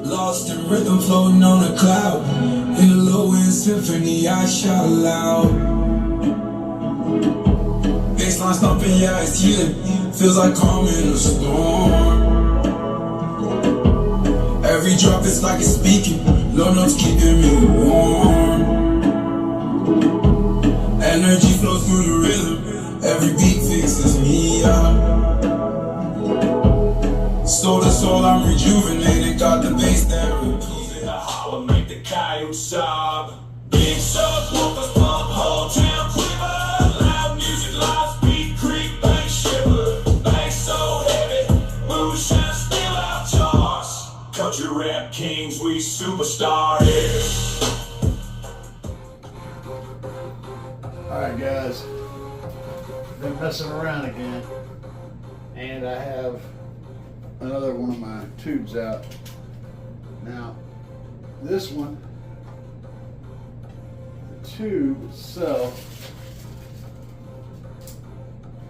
Lost in rhythm, floating on a cloud. In a low-end symphony, I shout aloud. Baseline stomping, yeah, it's healing. Feels like calm in a storm. Every drop is like it's speaking. Low notes keeping me warm. Energy flows through the rhythm. Every beat fixes me up. Soul to soul, I'm rejuvenated. Got the bass that repeats it. I holler, make the coyote sob. Big subwoofers pump, whole town quiver. Loud music, live speed, creek, bank shiver. Bank so heavy, moonshine still out toss. Country rap kings, we superstar here. Alright guys, been messing around again, and I have another one of my tubes out. Now, this one, the tube itself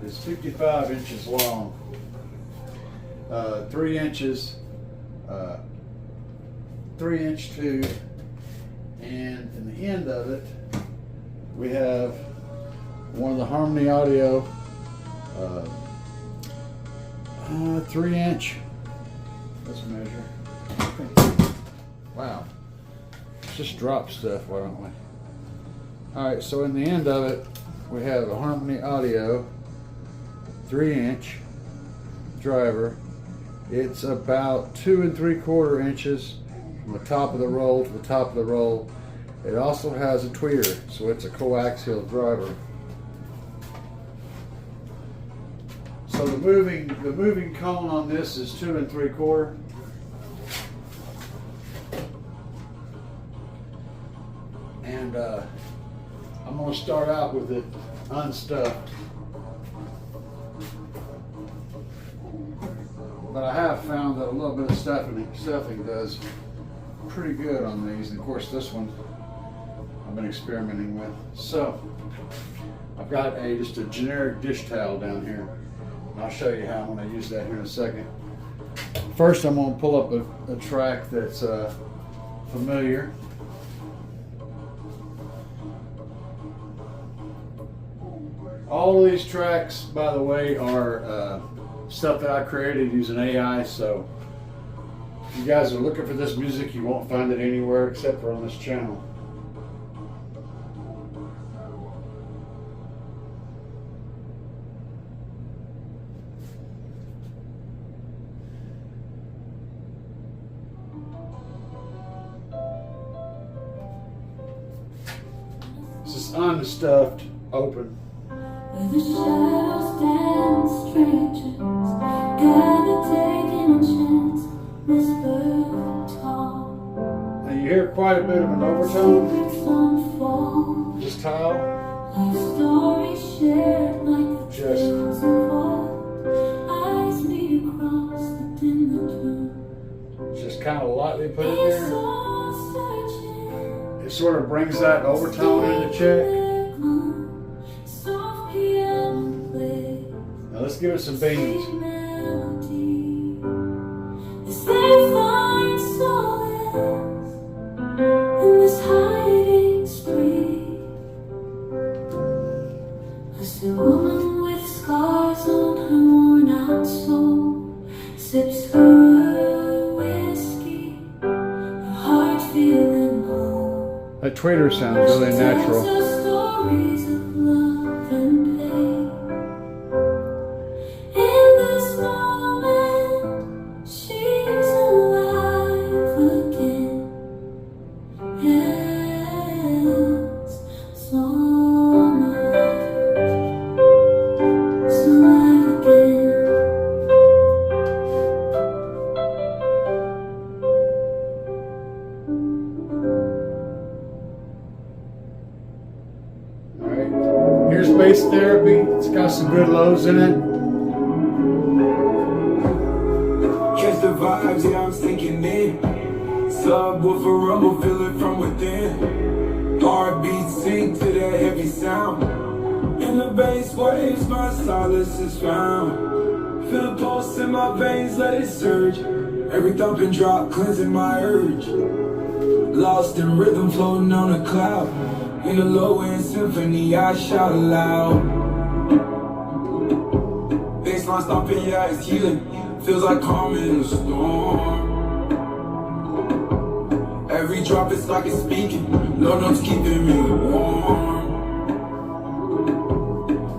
is 55 inches long, 3 inches, 3-inch tube, and in the end of it, we have one of the Harmony Audio 3-inch. Let's measure. Wow. Just drop stuff, why don't we? Alright, so in the end of it, we have a Harmony Audio 3-inch driver. It's about 2 3/4 inches from the top of the roll to the top of the roll. It also has a tweeter, so it's a coaxial driver. So the moving cone on this is 2 3/4. And I'm going to start out with it unstuffed. But I have found that a little bit of stuffing does pretty good on these. And of course this one I've been experimenting with. So I've got just a generic dish towel down here. I'll show you how I'm going to use that here in a second. First, I'm going to pull up a track that's familiar. All of these tracks, by the way, are stuff that I created using AI, so if you guys are looking for this music, you won't find it anywhere except for on this channel. This is unstuffed, open. Where the shadows dance, strangers gather, taking a chance, whisper tall. Now you hear quite a bit of an overtone. Secrets unfold, This tile, like stories shared, like the Just- tales unfold. Eyes meet across the dim room. just kind of lightly put in Each there. soul searching. It sort of brings that overtone into check. Soft piano play. Now let's give it some beans. Melody. As they find solace in this hiding spree. As the woman with scars on her worn out soul sips her whiskey, her heart feeling whole. That tweeter sounds really natural. Tells her stories of love and pain. In this moment, she's alive again. Yes, so alive again. Alright, here's bass therapy. It's got some good lows in it. Catch the vibes, yeah, I'm sinking in. Subwoofer rumble, feel it from within. Heartbeat sync to that heavy sound. In the bass waves, my solace is found. Feel the pulse in my veins, let it surge. Every thump and drop, cleansing my urge. Lost in rhythm, floating on a cloud. In a low-end symphony, I shout aloud. Baseline stomping, yeah, it's healing. Feels like calm in the storm. Every drop, it's like it's speaking. Lord knows keeping me warm.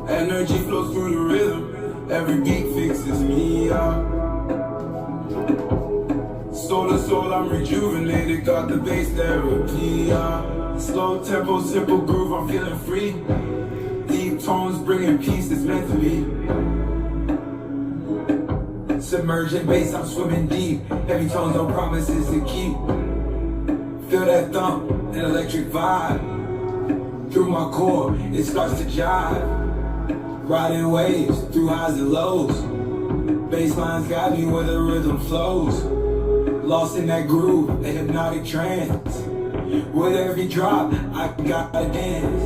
Energy flows through the rhythm. Every beat fixes me up. Soul to soul, I'm rejuvenated. Got the bass therapy. Slow tempo, simple groove, I'm feeling free. Deep tones, bringing peace, it's meant to be. Submerging bass, I'm swimming deep. Heavy tones, no promises to keep. Feel that thump, an electric vibe. Through my core, it starts to jive. Riding waves through highs and lows. Basslines guide me where the rhythm flows. Lost in that groove, a hypnotic trance. With every drop, I gotta dance.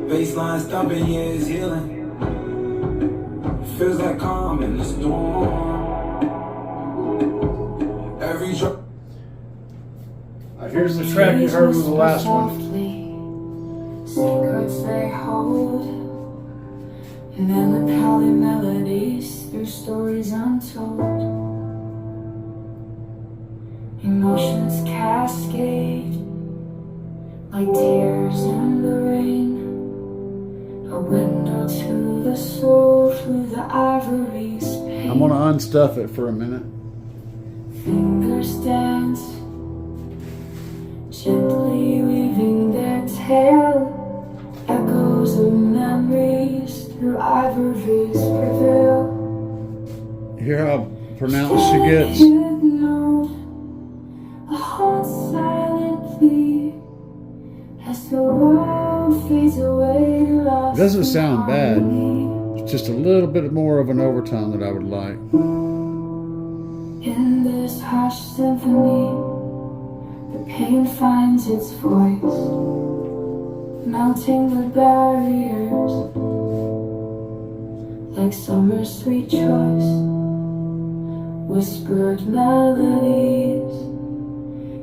Basslines thumping, yeah, it's healing. Feels like calm in the storm. Every drop. Here's the track you heard with the last one. Secrets they hold. Melancholy melodies through stories untold. Emotions cascade like tears in the rain. A window to the soul through the ivory's pain. I'm gonna unstuff it for a minute. Fingers dance, gently weaving their tale. Echoes of memories through ivories prevail. You hear how pronounced she gets? A heart silently as the world fades away. It doesn't sound bad. It's just a little bit more of an overtone that I would like. In this hushed symphony, the pain finds its voice, melting the barriers like summer's sweet choice. Whispered melodies,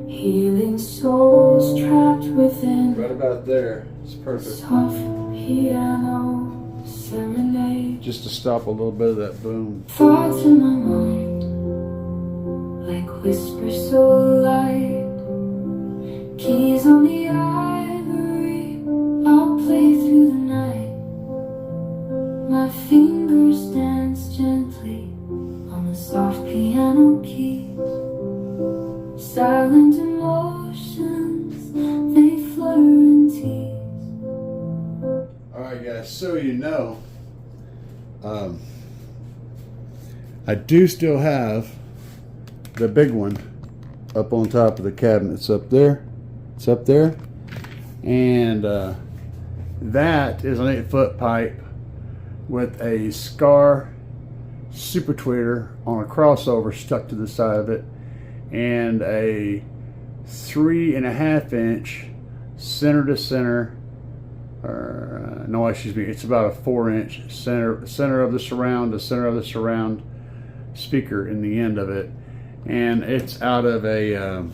healing souls trapped within. Right about there. It's perfect. Soft piano serenade. Just to stop a little bit of that boom. Thoughts in my mind, like whispers so light. Keys on the ivory, I'll play through the night. My fingers dance gently on the soft piano keys. Silent emotions, they flutter and tease. Alright guys, so you know, I do still have the big one up on top of the cabinet. It's up there. It's up there. And that is an 8-foot pipe with a Scar super tweeter on a crossover stuck to the side of it, and a 3.5 inch center to center, no, excuse me, it's about a 4 inch center of the surround, the center of the surround speaker in the end of it. And it's out of a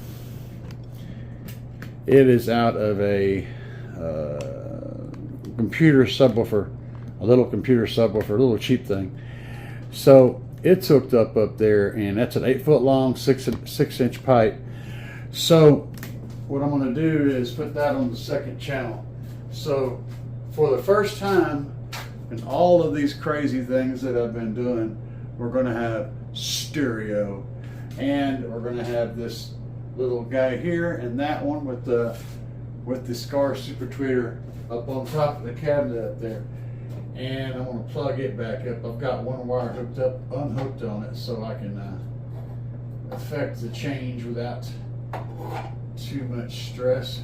computer subwoofer, a little computer subwoofer, a little cheap thing. So it's hooked up there, and that's an 8-foot long, 6 inch pipe. So what I'm going to do is put that on the second channel. So for the first time in all of these crazy things that I've been doing, we're going to have stereo, and we're going to have this little guy here and that one with the Scar super tweeter up on top of the cabinet up there. And I'm going to plug it back up. I've got one wire hooked up, unhooked on it, so I can affect the change without too much stress.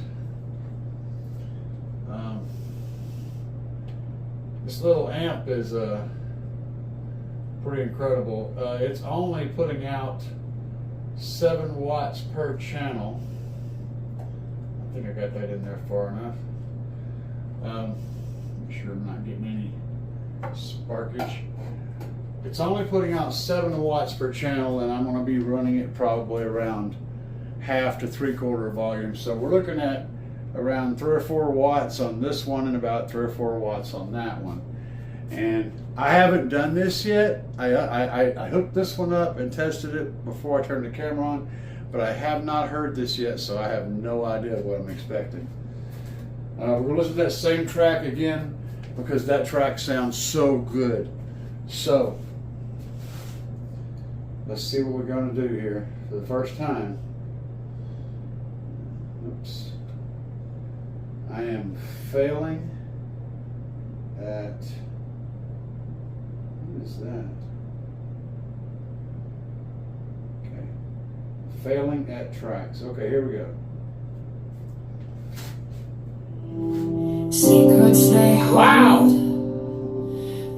This little amp is pretty incredible. It's only putting out 7 watts per channel. I think I got that in there far enough. Make sure I'm not getting any sparkage. It's only putting out 7 watts per channel, and I'm going to be running it probably around half to 3/4 volume. So we're looking at around 3 or 4 watts on this one and about 3 or 4 watts on that one. And I haven't done this yet. I hooked this one up and tested it before I turned the camera on, but I have not heard this yet, so I have no idea what I'm expecting. We're going to listen to that same track again because that track sounds so good. So let's see what we're going to do here for the first time. Oops. I am failing at, what is that? Okay. Failing at tracks. Okay, here we go. Secrets they hold. Wow!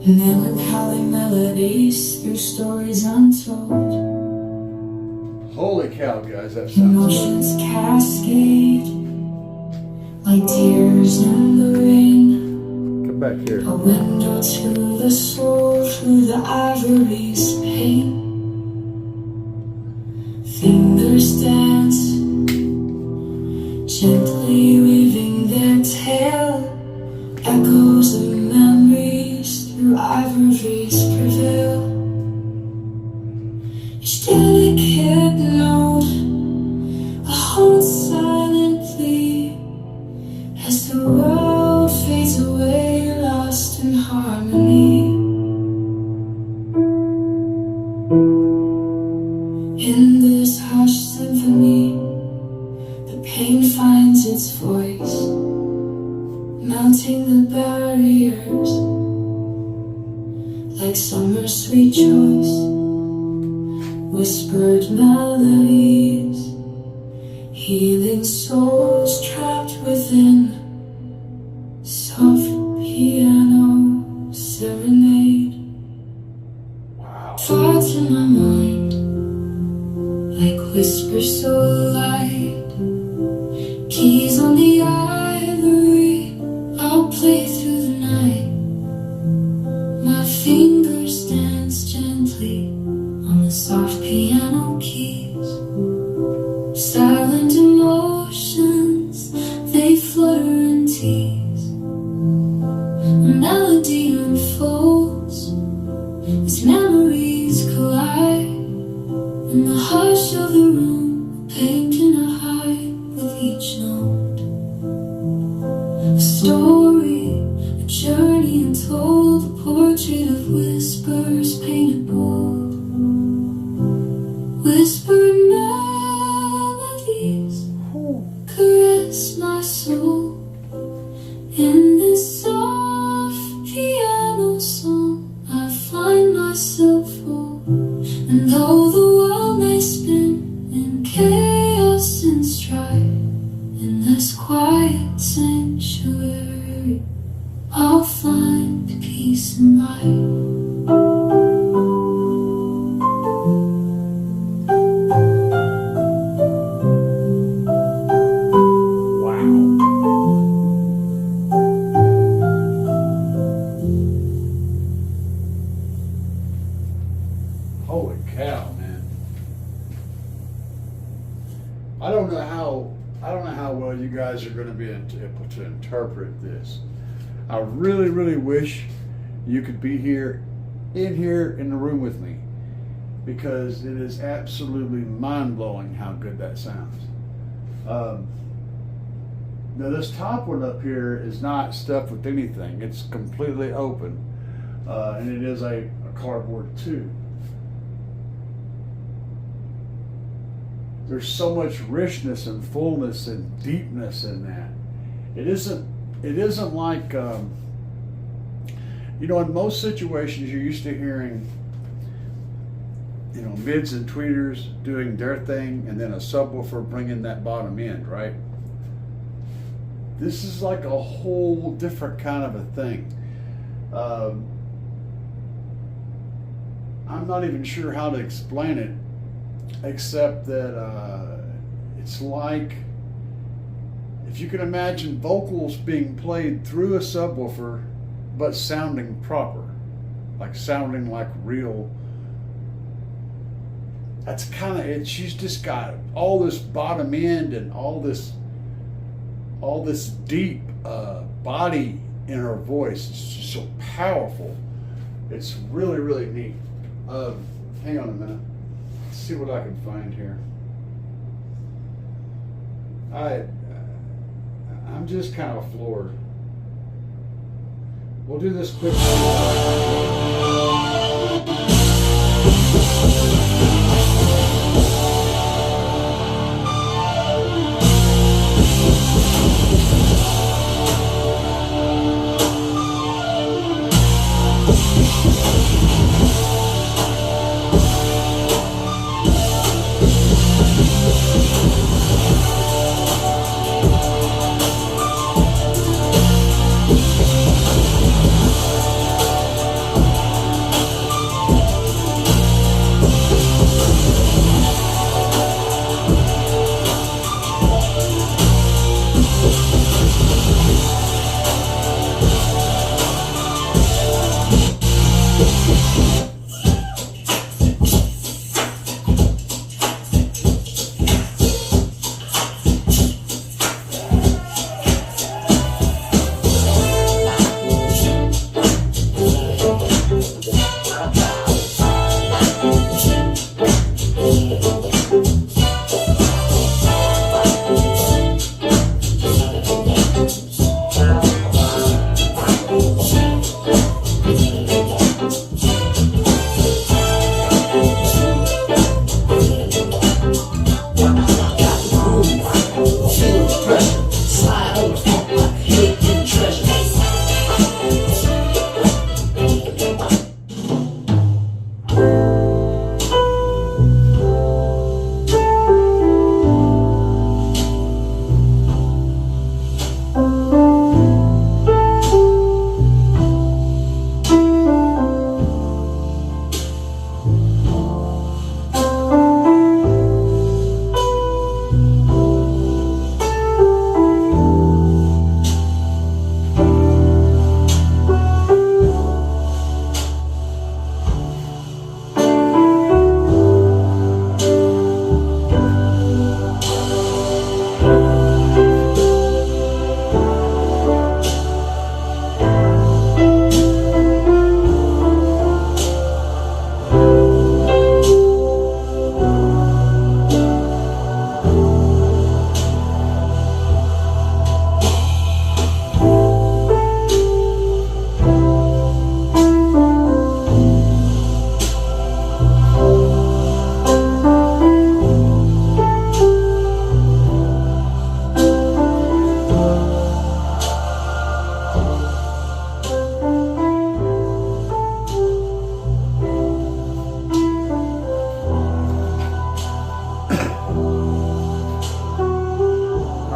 Melancholy melodies through stories untold. Holy cow, guys, that sounds good. Emotions cascade like tears in the rain. Come back here. A window to the soul through the ivory's pain. Fingers dance, gently weaving their tale. Echoes of memories through ivories prevail. Each delicate note, a whole silent plea, as the world fades away, lost in harmony. In this hushed symphony, the pain finds its voice, melting the barriers like summer's sweet choice. Whispered melodies, healing souls trapped within. Soft piano serenade. Wow. Thoughts in my mind, like whispers so light. Keys on the ivory, I'll play through the night. My fingers dance gently on the soft piano keys. Silent emotions, they flutter and tease. A melody unfolds as memories collide. In the hush of the room, a pain cannot hide with each note. A story, a journey untold, a portrait of whispers painted bold. Whispered melodies caress my soul. In this soft piano song, I find myself whole. And though the world may spin in chaos and strife, in this quiet sanctuary, I'll find peace and light. Holy cow, man. I don't know how well you guys are going to be able to interpret this. I really, really wish you could be here in the room with me, because it is absolutely mind-blowing how good that sounds. Now this top one up here is not stuffed with anything. It's completely open, and it is a cardboard tube. There's so much richness and fullness and deepness in that. It isn't like, in most situations you're used to hearing, mids and tweeters doing their thing and then a subwoofer bringing that bottom end, right? This is like a whole different kind of a thing. I'm not even sure how to explain it, except that it's like, if you can imagine vocals being played through a subwoofer but sounding proper. like sounding like real. That's kind of it. She's just got all this bottom end and all this deep body in her voice. It's just so powerful. It's really, really neat. Hang on a minute. Let's see what I can find here. I'm just kind of floored. We'll do this quick.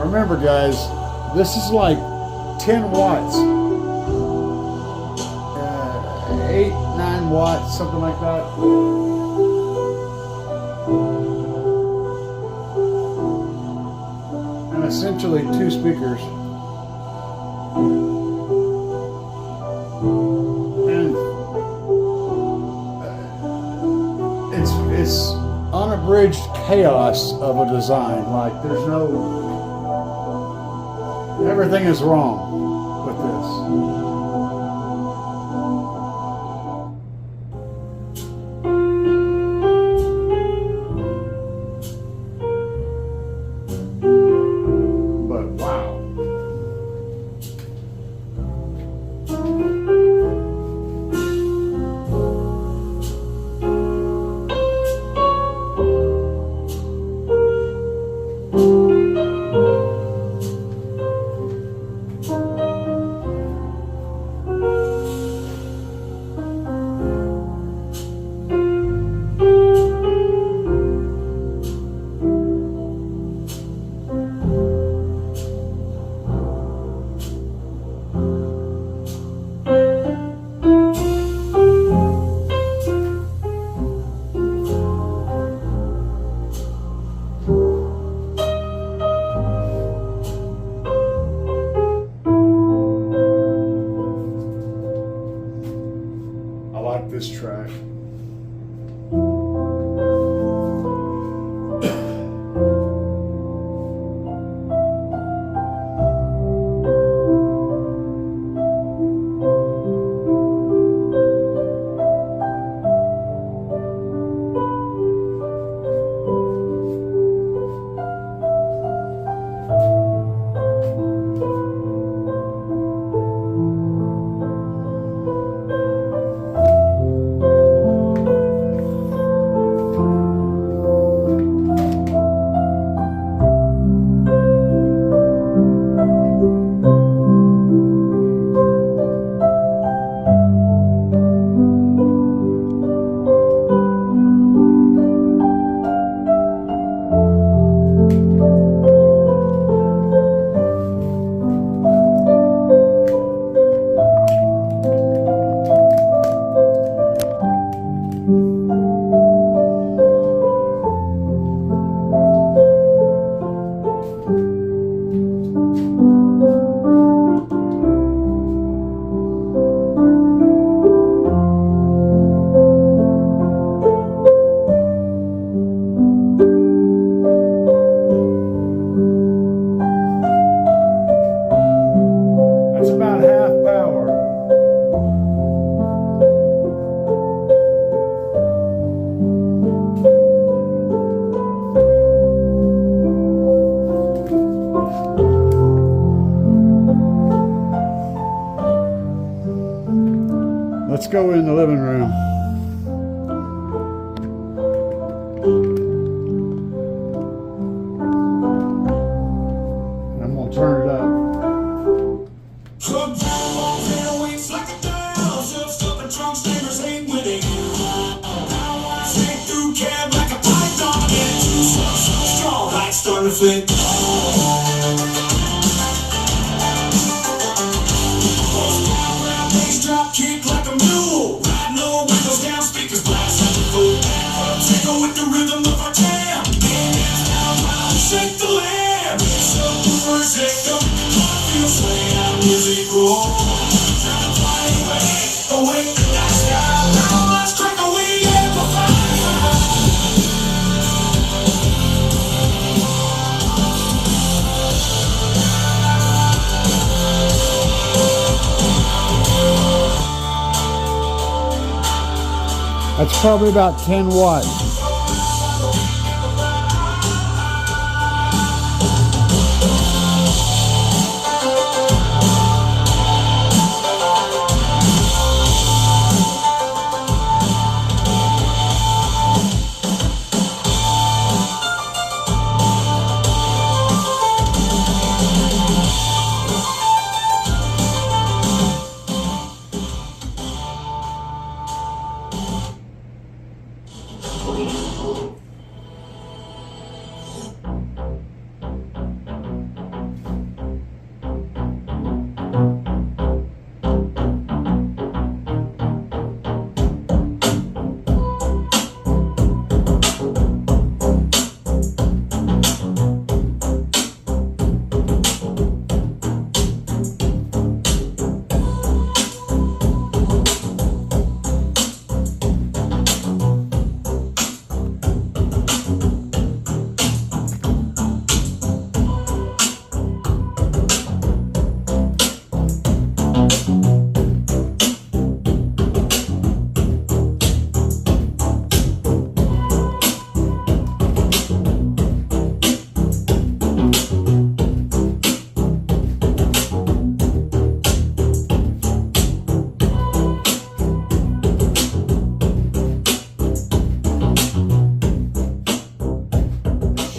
Remember, guys, this is like 10 watts, 8, 9 watts, something like that. And essentially 2 speakers. And it's unabridged chaos of a design. Like, there's no... Everything is wrong with this. But wow. let's go in the living room. I'm gonna turn it up. Truck drive on tailwinds like a dial. Self-stuffing trunk steamers ain't winning. Snake through cab like a python. And two slugs so strong, lights starting to flick. Horsepower, bass drop kick like a mule. Riding low, windows down, speakers blast at the full. Tickle with the rhythm of our jam. Hands down, round, shake the lamb. Subwoofer, shake them. Feels way out music roll. Try to fly away, awake the night sky. Now let's crack away, amplify. That's probably about 10 watts.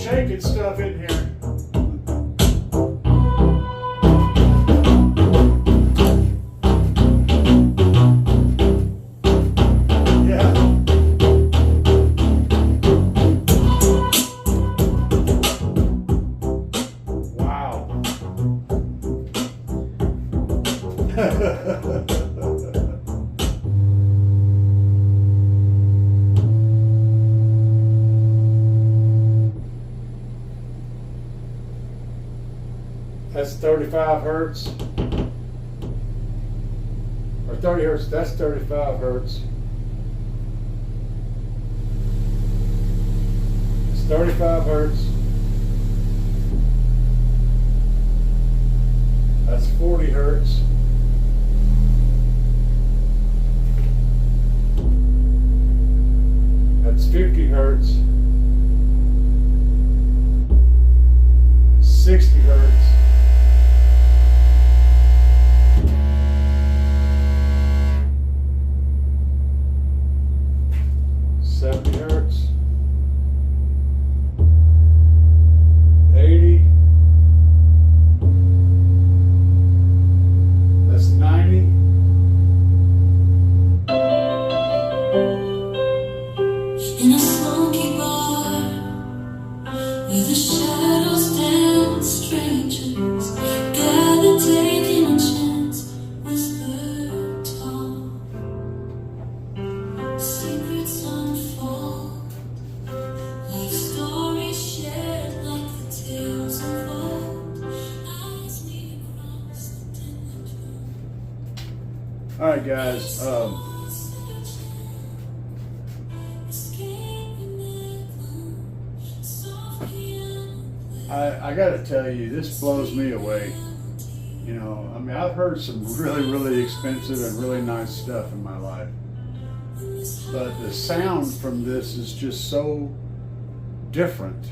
Shaking stuff in here. Yeah. Wow. That's 35 hertz. Or 30 hertz, that's 35 hertz. It's 35 hertz. That's 40 hertz. That's 50 hertz. 60 hertz. Hertz, 80, that's 90, In a smoky bar, where the shadows dance, strangers gather, taking a chance, whisper tall, secrets unfold, like stories shared, like the tales of old, eyes meet across the dim room. All right, guys. I got to tell you, this blows me away. You know, I mean, I've heard some really, really expensive and really nice stuff in my life, but the sound from this is just so different.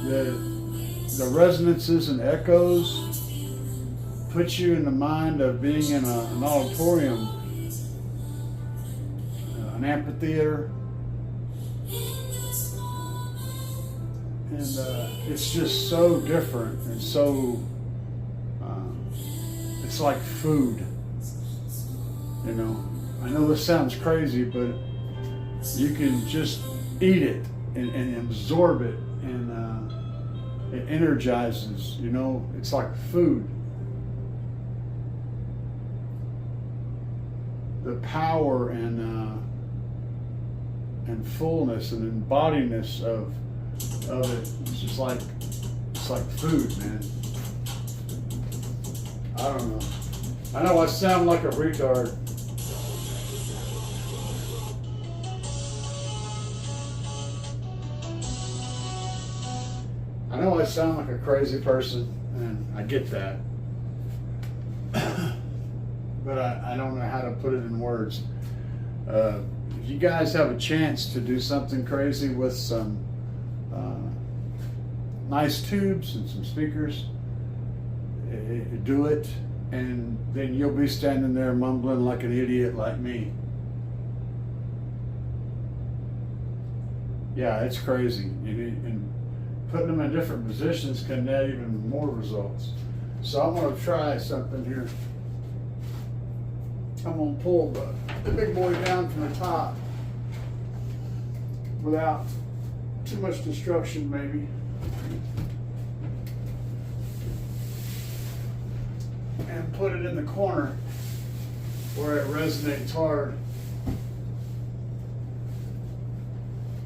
The resonances and echoes puts you in the mind of being in an auditorium, an amphitheater, and it's just so different and so it's like food, you know. I know this sounds crazy, but you can just eat it and absorb it, and it energizes, you know. It's like food. The power and fullness and embodiness of it. It's just like, it's like food, man. I don't know. I know I sound like a retard. I know I sound like a crazy person, and I get that. But I don't know how to put it in words. If you guys have a chance to do something crazy with some nice tubes and some speakers, do it, and then you'll be standing there mumbling like an idiot like me. Yeah, it's crazy. And putting them in different positions can add even more results. So I'm going to try something here. I'm going to pull the big boy down from the top without too much destruction, maybe. And put it in the corner where it resonates hard.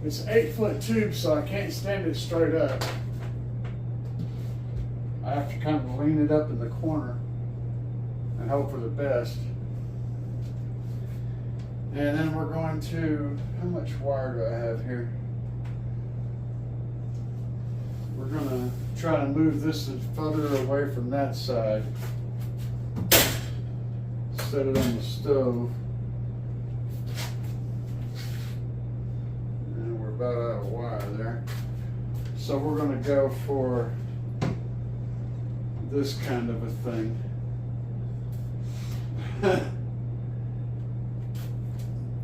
It's an 8-foot tube, so I can't stand it straight up. I have to kind of lean it up in the corner and hope for the best. And then we're going to, how much wire do I have here? We're going to try to move this further away from that side. Set it on the stove. And we're about out of wire there. So we're going to go for this kind of a thing.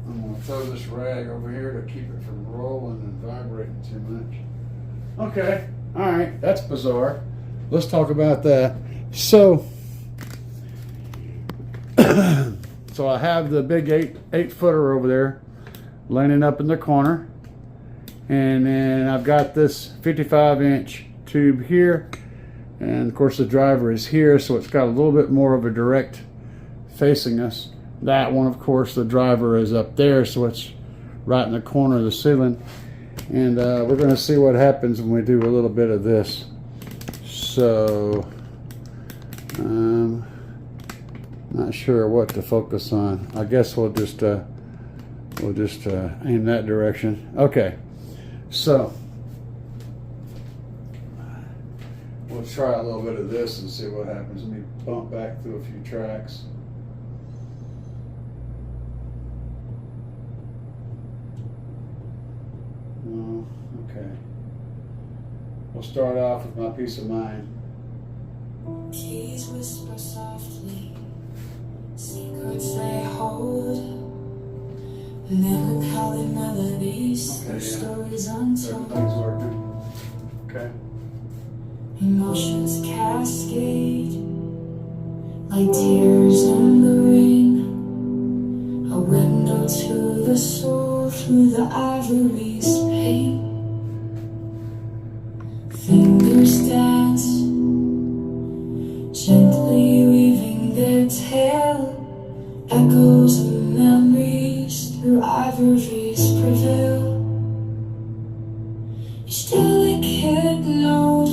I'm going to throw this rag over here to keep it from rolling and vibrating too much. Okay, all right, that's bizarre. Let's talk about that. So I have the big eight footer over there lining up in the corner, and then I've got this 55-inch tube here, and of course the driver is here, so it's got a little bit more of a direct facing us. That one, of course, the driver is up there, so it's right in the corner of the ceiling. And we're going to see what happens when we do a little bit of this. So not sure what to focus on. I guess we'll just aim that direction. Okay, so we'll try a little bit of this and see what happens. Let me bump back through a few tracks. Oh, okay. We'll start off with my peace of mind. Keys whisper softly, secrets they hold, melancholy melodies, Okay, yeah. stories untold. Everything's working. Okay. Emotions cascade like tears in the rain, a window to the soul through the ivory's pain. Fingers dance, gently weaving their tale, echoes of memories through ivories prevail. Each delicate note,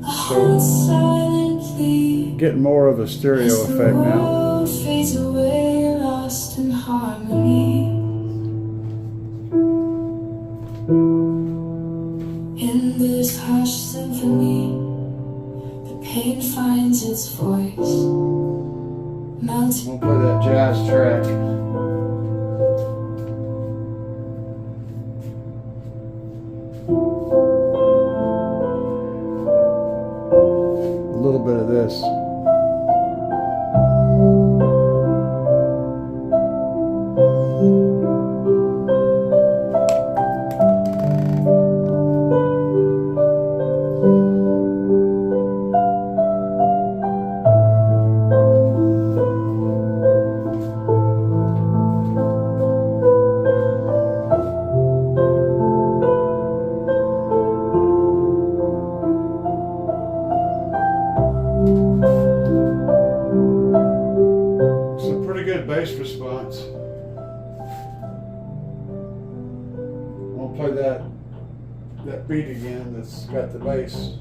a heart silently, Getting more of a stereo as the effect now. world fades away, lost in harmony. In this hushed symphony, the pain finds its voice, melting. We'll play that jazz track. A little bit of this. response. I'll play that beat again that's got the bass.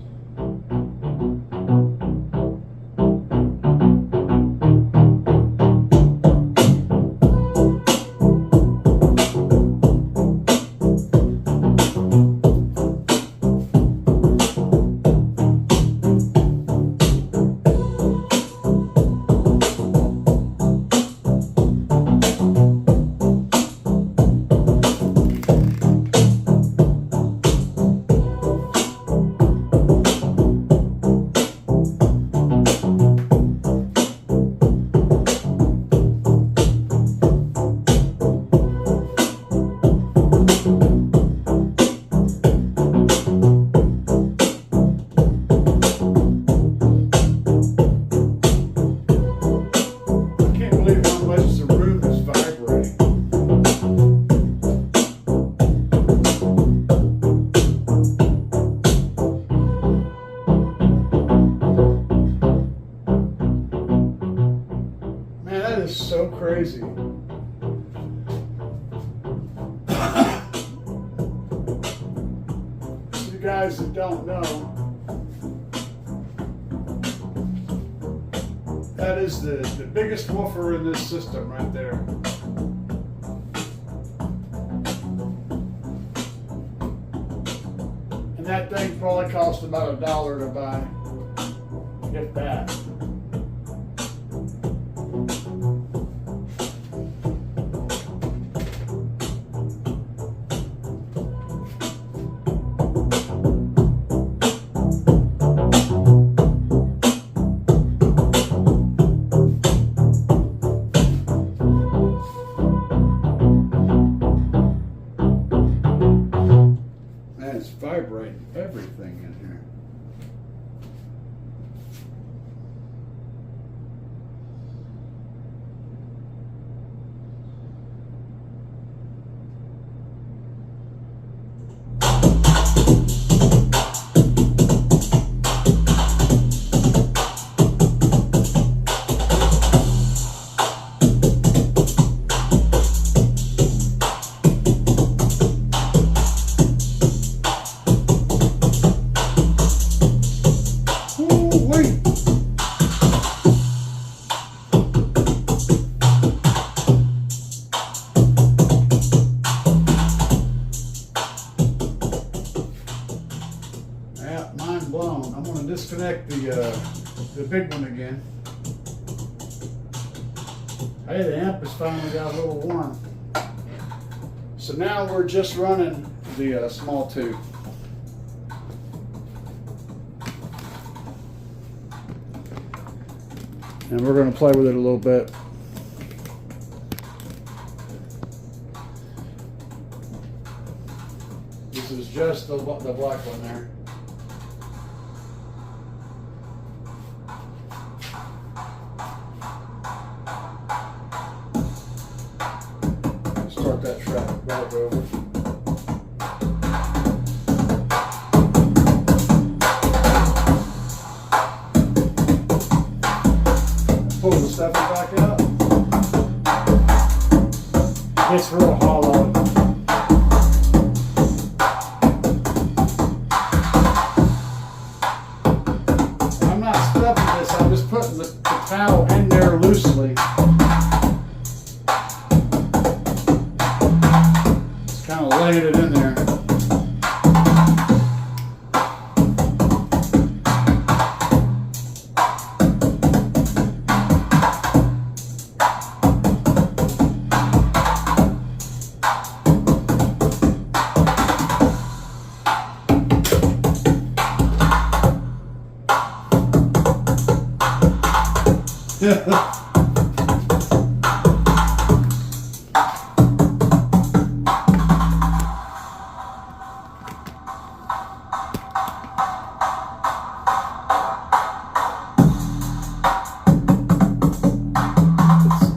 So crazy. You guys that don't know, that is the biggest woofer in this system right there. And that thing probably cost about $1 to buy. Get that. Vibrating everything in here. Mind blown. I'm going to disconnect the big one again. Hey, the amp has finally got a little warm. So now we're just running the small tube. And we're going to play with it a little bit. This is just the black one there. Start that track back over. Pull the stepper back out. It's real hollow. I'm not stuffing this, I'm just putting the towel in there loosely. Just kind of laying it in there.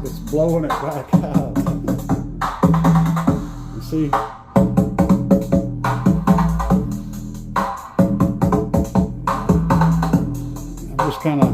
It's blowing it back out. You see? I'm just kind of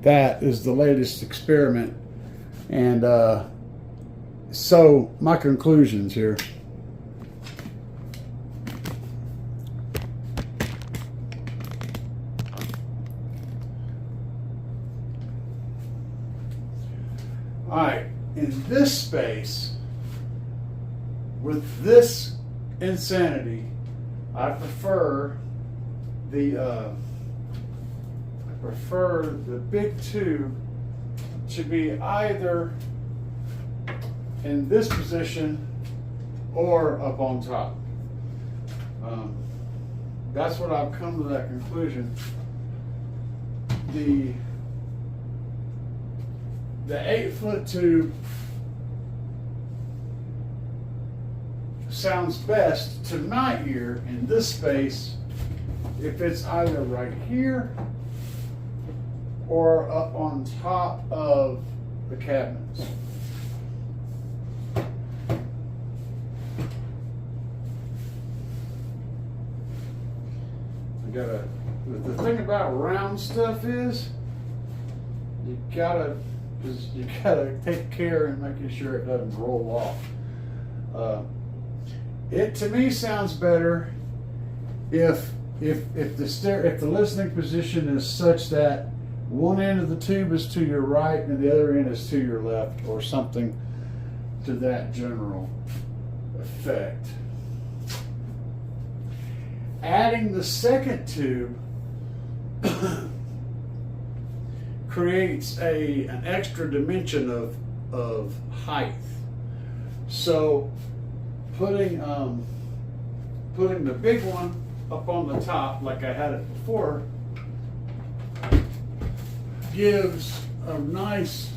that is the latest experiment. And so my conclusions here. All right, in this space, with this insanity, I prefer the big tube to be either in this position or up on top. That's what I've come to that conclusion. The 8-foot tube sounds best to my ear in this space if it's either right here or up on top of the cabinets. The thing about round stuff is you gotta take care in making sure it doesn't roll off. It to me sounds better if the listening position is such that one end of the tube is to your right and the other end is to your left, or something to that general effect. Adding the second tube creates an extra dimension of height. So putting the big one up on the top like I had it before gives a nice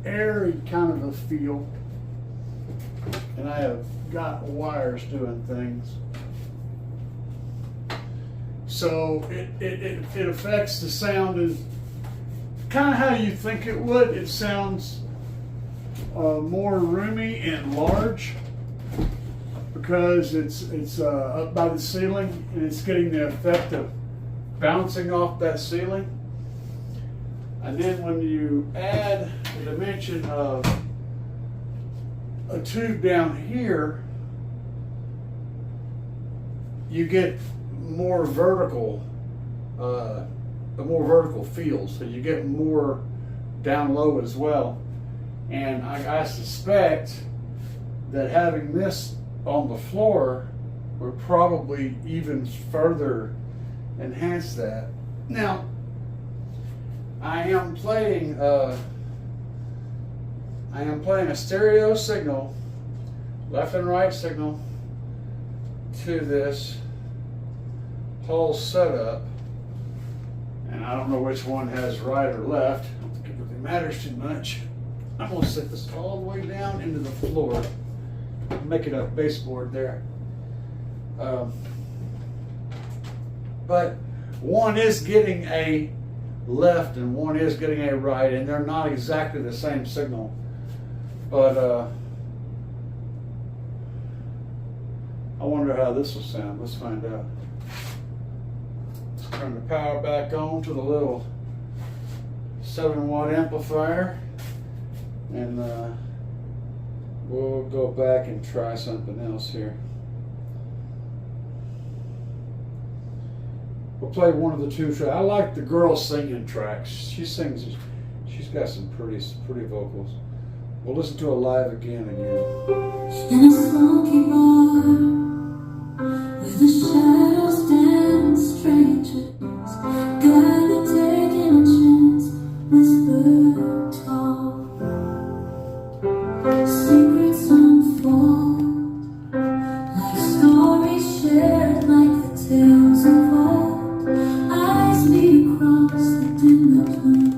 airy kind of a feel, and I have got wires doing things. So it affects the sound is kind of how you think it would. It sounds more roomy and large because it's up by the ceiling and it's getting the effect of bouncing off that ceiling. And then when you add the dimension of a tube down here, you get more vertical feel, so you get more down low as well. And I suspect that having this on the floor would probably even further enhance that. Now, I am playing a stereo signal, left and right signal, to this whole setup, and I don't know which one has right or left. I don't think it really matters too much. I'm going to set this all the way down into the floor, make it a baseboard there. But one is getting a left and one is getting a right, and they're not exactly the same signal. But I wonder how this will sound. Let's find out. Let's turn the power back on to the little 7-watt amplifier, and we'll go back and try something else here. We'll play one of the two tracks. I like the girl singing tracks. She sings. She's got some pretty vocals. We'll listen to it live again. In a smoky bar, where the shadows dance, strangers gather, taking a chance, whisper talk, secrets unfold, like stories shared, like the tales of old. Eyes meet across the dim blue.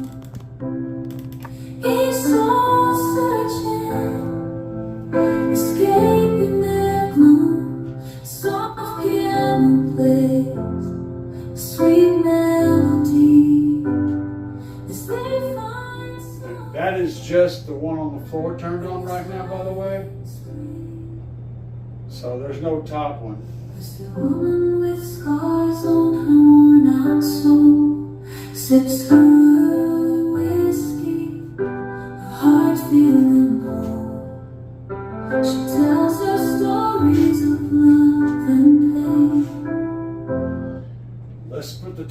Each soul searching, escaping their gloom. Soft piano plays a sweet melody as they find some. That is just the one on the floor turned on right now, by the way. So there's no top one. As the woman with scars on her worn out soul sips her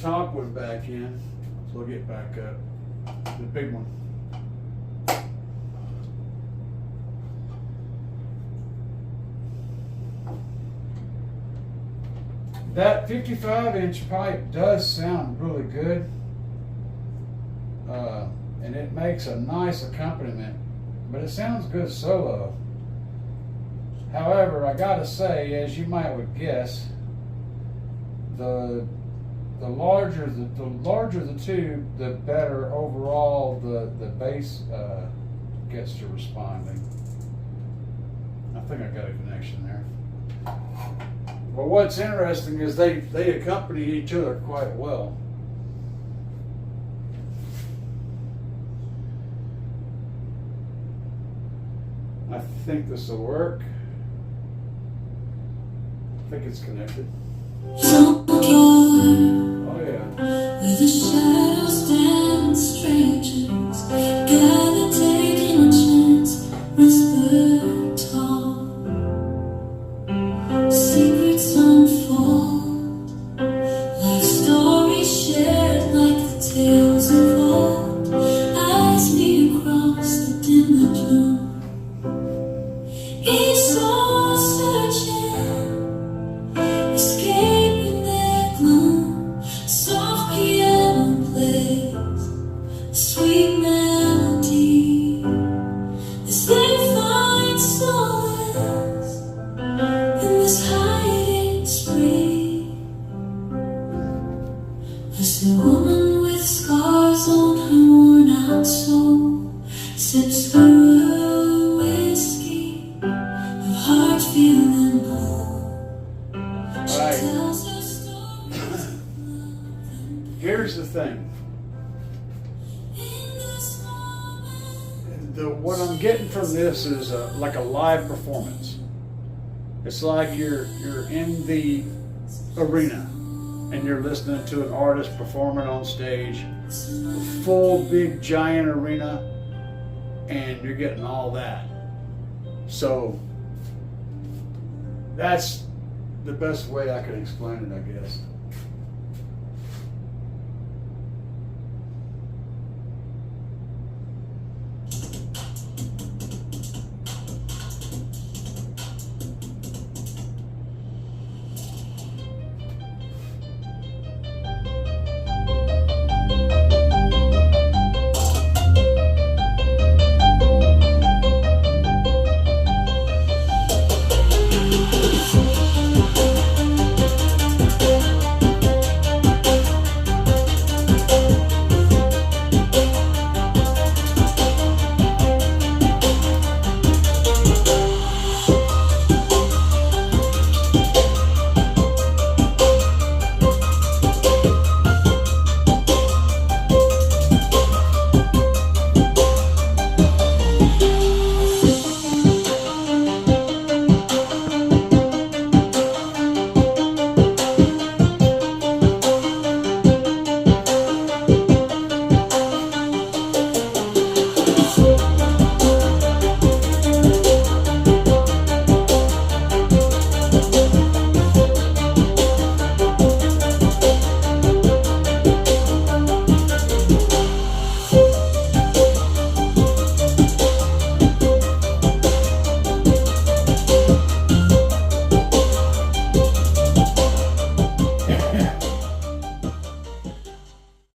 top one back in, so we'll get back up. The big one. That 55-inch pipe does sound really good, and it makes a nice accompaniment, but it sounds good solo. However, I gotta say, as you might would guess, the larger the tube, the better overall the bass gets to responding. I think I got a connection there. Well, what's interesting is they accompany each other quite well. I think this will work. I think it's connected. Some door Oh yeah. where the shadows dance, strangers gather, taking a chance, whisper talk, secrets unfold, like stories shared, like the tales of old. Eyes meet across the dim blue, each soul searching, escaping their gloom. Soft piano plays a sweet melody as they find solace in this hiding spring. I see a woman with scars on her worn out soul, sips her whiskey, her heart feeling whole. She Right. tells her stories of love and Here's the thing. in this moment. What I'm getting from this is like a live performance. It's like you're in the arena and you're listening to an artist performing on stage, a full big giant arena, and you're getting all that. So that's the best way I can explain it, I guess.